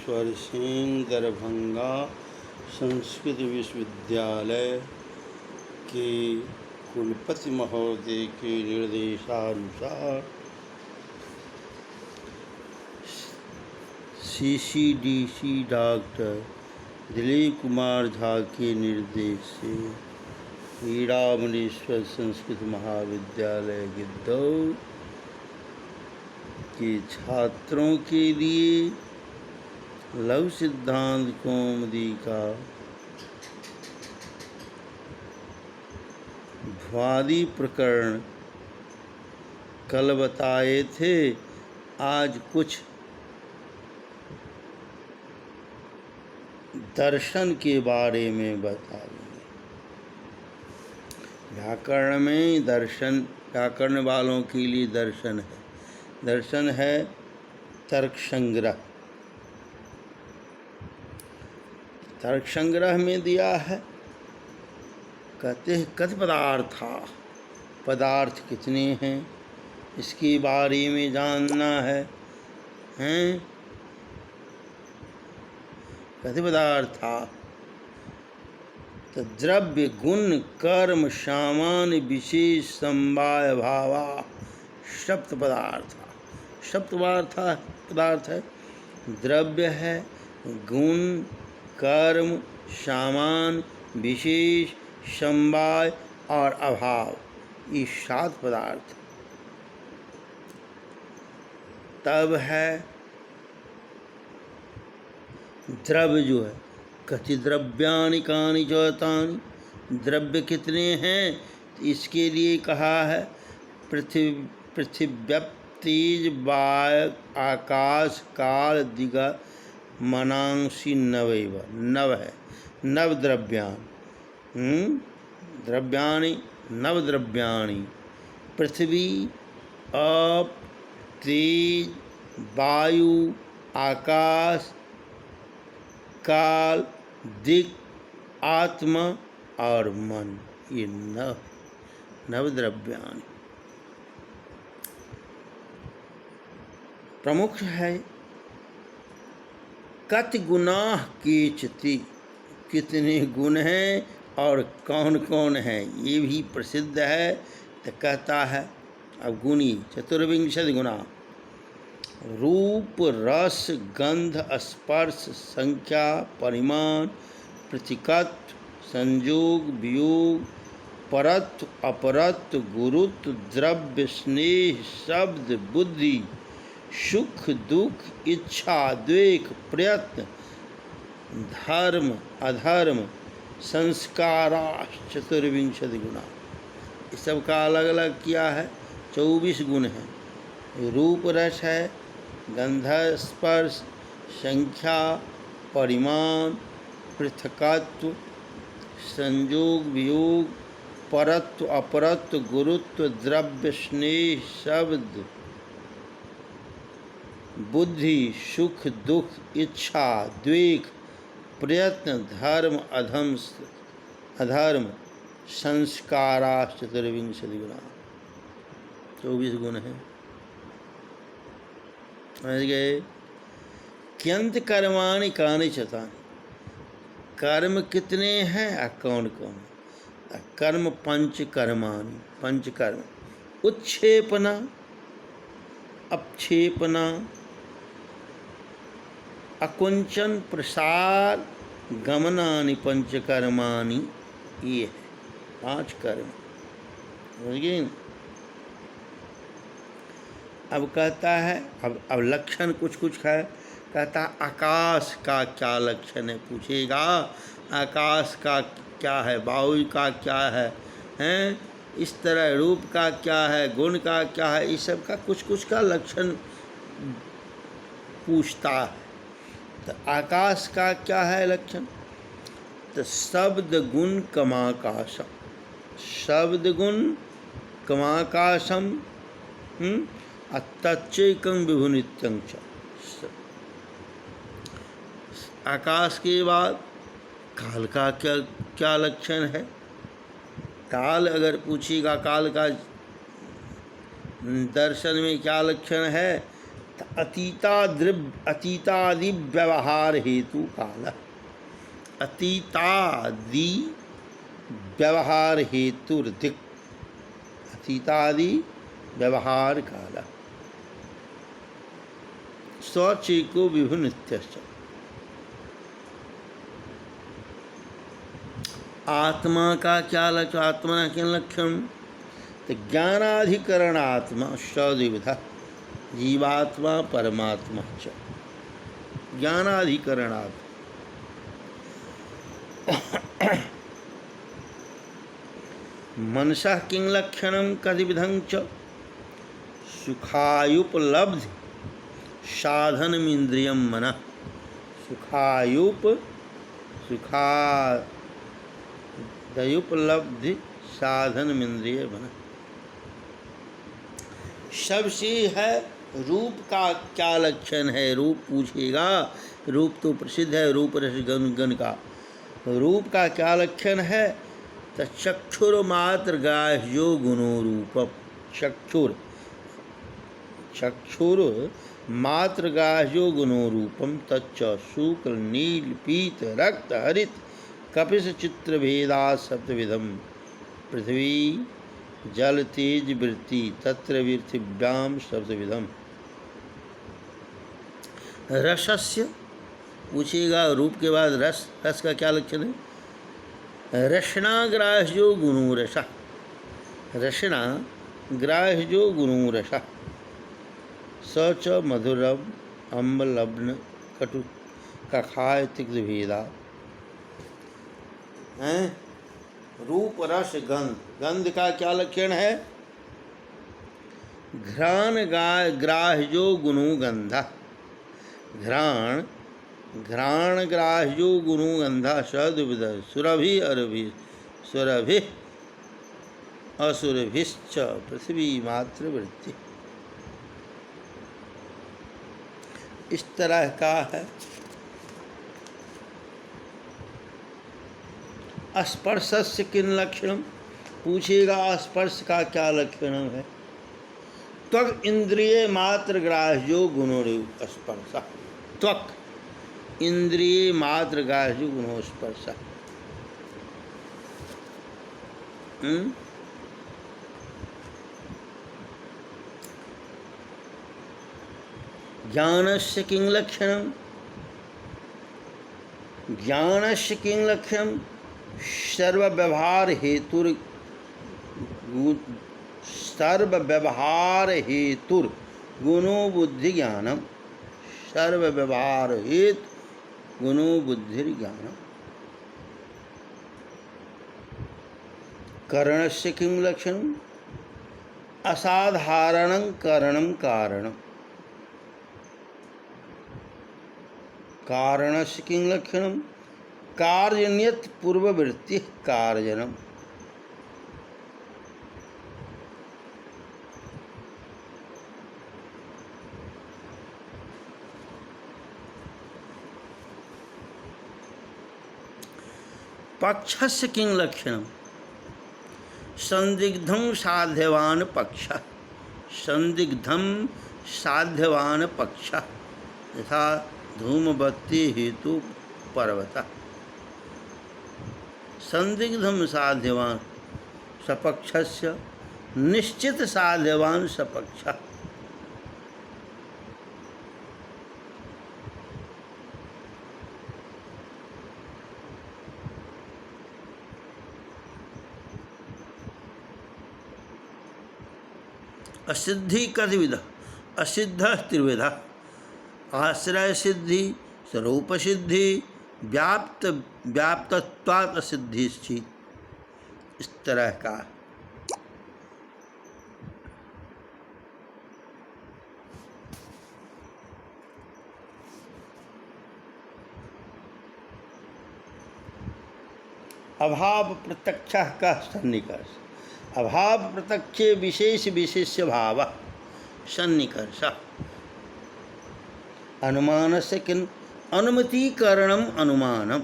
ईश्वर सिंह दरभंगा संस्कृत विश्वविद्यालय के कुलपति महोदय के निर्देशानुसार CCDC डॉक्टर दिलीप कुमार झा के निर्देश से हीरामणेश्वर संस्कृत महाविद्यालय गिद्धौर के छात्रों के लिए लघु सिद्धांत कौमुदी का भ्वादि प्रकरण कल बताए थे। आज कुछ दर्शन के बारे में बताएंगे। व्याकरण में दर्शन, व्याकरण वालों के लिए दर्शन है। दर्शन है तर्क संग्रह। तर्क संग्रह में दिया है, कहते हैं कत पदार्था, पदार्थ कितने हैं इसके बारे में जानना है। कत पदार्था तो द्रव्य गुण कर्म सामान्य विशेष समवाय भावा सप्त पदार्थ। सप्त पदार्थ है, द्रव्य है, गुण कर्म सामान्य विशेष समवाय और अभाव, ये 7 पदार्थ। तब है द्रव्य जो है, कति द्रव्यानि कानि च तानि, द्रव्य कितने हैं इसके लिए कहा है पृथिव्यप तेज वायु आकाश काल दिगा मनांसी नवैव, नव है, नव द्रव्यानि, द्रव्यानि नव द्रव्यानि, पृथ्वी आप तेज वायु आकाश काल दिक आत्मा और मन, ये नव द्रव्यानि प्रमुख है। कत गुणाः केचिति, कितने गुण हैं और कौन कौन हैं ये भी प्रसिद्ध है। तो कहता है अब गुणी चतुर्विंशति गुणा, रूप रस गंध स्पर्श संख्या परिमाण प्रतिकत्व संयोग वियोग परत्व अपरत्व गुरुत्व द्रव्य स्नेह शब्द बुद्धि सुख दुख इच्छा द्वेष प्रयत्न धर्म अधर्म संस्कारा चतुर्विंशति गुणा, इस सब का अलग अलग किया है। 24 गुण हैं। रूप रस है, गंध स्पर्श संख्या परिमाण पृथकत्व संयोग वियोग परत्व अपरत्व गुरुत्व द्रव्य स्नेह शब्द बुद्धि सुख दुख इच्छा द्वेष प्रयत्न धर्म अधर्म संस्कारा चतुर्विंशति गुणा, 24 गुण हैं। समझ गए। क्यंत कर्माणि कानि चतानि, कर्म कितने हैं कौन कौन। कर्म पंचकर्माणि, पंचकर्म उत्क्षेपना अपक्षेपना अकुंचन प्रसार गमनानि पंचकर्माणि, ये है 5 कर्म। समझिए। अब कहता है, अब लक्षण कुछ है। कहता है आकाश का क्या लक्षण है, पूछेगा आकाश का क्या है, वायु का क्या है, इस तरह रूप का क्या है, गुण का क्या है, इस सब का कुछ का लक्षण पूछता है। तो आकाश का क्या है लक्षण, तो शब्द गुण कमाकाशम, शब्द गुण कमाकाशम तच्चैकं विभु नित्यं च। आकाश के बाद काल का क्या लक्षण है। काल अगर पूछेगा काल का दर्शन में क्या लक्षण है, अतीतादि व्यवहार हेतु काल, अतीतादि व्यवहार हेतुर्धिक, अतीतादि व्यवहार काल, स्वचेको विभु नित्यश्च। आत्मा का क्या लक्षण, आत्मा के लक्षण? तो ज्ञानाधिकरण आत्मा सद्विधा, जीवात्मा परमात्मा च। ज्ञानाधिकरण आत्मा मनसा किं लक्षणं कतिविधं च, सुखायुपलब्धि साधनमिंद्रियं मनः, सुखादयुपलब्धि साधनमिंद्रिय मनः। सबसे है रूप का क्या लक्षण है? रूप पूछेगा, रूप तो प्रसिद्ध है, रूप रस गण का। रूप का क्या लक्षण है? तो चक्षुर मात्र ग्राह्यो गुणो रूपम, चक्षुर मात्र ग्राह्यो गुणो रूपम, तच्च शुक्ल नील पीत रक्त हरित कपिश चित्र भेदा सप्तविधम, पृथ्वी जल तेज वृत्ति तत्र वृत्तिभ्याम सप्तविधम। रसस्य पूछेगा, रूप के बाद रस, रस का क्या लक्षण है? रसनाग्राह्यो गुणो रसा, रसना ग्राह्यो गुणो रसा, स च मधुरम अम्ल लब्न कटु कखाय तिक्त भेदा। हैं? रूप रस गंध, गंध का क्या लक्षण है? घ्राण ग्राह्यो गुणो गंधा, घ्राण ग्राह्यो गुणो गंधा सद्विध, सुरभि अरभि सुरभि असुरभिश्च पृथ्वी मात्र वृत्ति। इस तरह का है। स्पर्शस्य किन लक्षणम पूछेगा, स्पर्श का क्या लक्षण है? त्वक इंद्रिय मात्र ग्राह्यो गुणो स्पर्श, त्वक इंद्रिय मात्र ग्राह्यो गुणो स्पर्श। ज्ञानस्य किं लक्षणं, ज्ञानस्य किं लक्षणं? सर्वव्यवहार हेतुर, सर्वव्यवहार हेतुर गुणो बुद्धि ज्ञानम, सर्वव्यवहार हेतु गुणो बुद्धि ज्ञानम। करणस्य किं लक्षणं? असाधारणं करणं कारणम्, कारणस्य किं लक्षणं? कार्यनियत पूर्ववृत्ति कार्यनम। पक्षस्य किं लक्षणं? संदिग्धं साध्यवान पक्ष, संदिग्धं साध्यवान पक्ष, यथा धूमबत्ती हेतु पर्वत। संदिग्धम साध्यवान सपक्षस्य, निश्चित साध्यवान सपक्ष। असिद्धि कतिविध, असिद्ध त्रिविध, आश्रय सिद्धि, स्वरूप सिद्धि, व्याप्तत्वात् असिद्धि। इस तरह का अभाव प्रत्यक्ष का सन्निकर्ष, अभाव प्रत्यक्षे विशेष विशेष्य भाव सन्निकर्ष। अनुमान से किन, अनुमतीकरणम अनुमानम,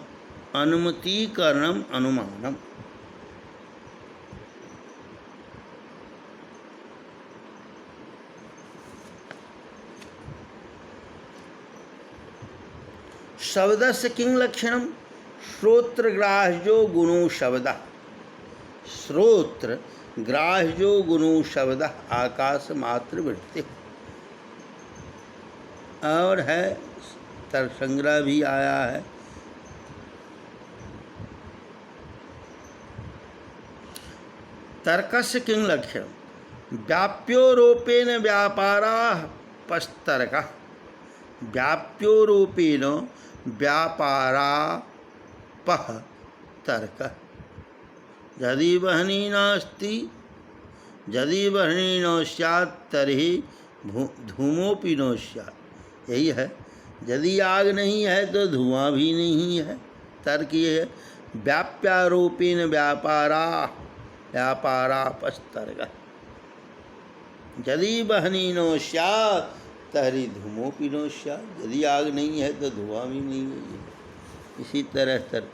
अनुमतीकरणम अनुमानम। शब्दस्य किं लक्षणम? श्रोत्रग्राह्यो गुणो शब्द। श्रोत्रग्राह्यो गुणो शब्द आकाश मात्र वृत्ति। और है तर्क संग्रह भी आया है। तर्कस्य किं लक्षणम? व्याप्योरूपेण व्यापाराः पस्तर्कः। व्याप्योरूपेण व्यापारापः तर्कः। यदि वह्नि नास्ति, यदि वह्नि न स्यात् तर्हि धूमोऽपि न स्यात्। यही है, यदि आग नहीं है तो धुआं भी नहीं है। तर्क ये है, व्याप्यारूपेण व्यापारापस्तर्कः। यदि वह्नि न स्यात् तर्हि धूमोऽपि न स्यात्। यदि आग नहीं है तो धुआं भी नहीं है। इसी तरह तर्क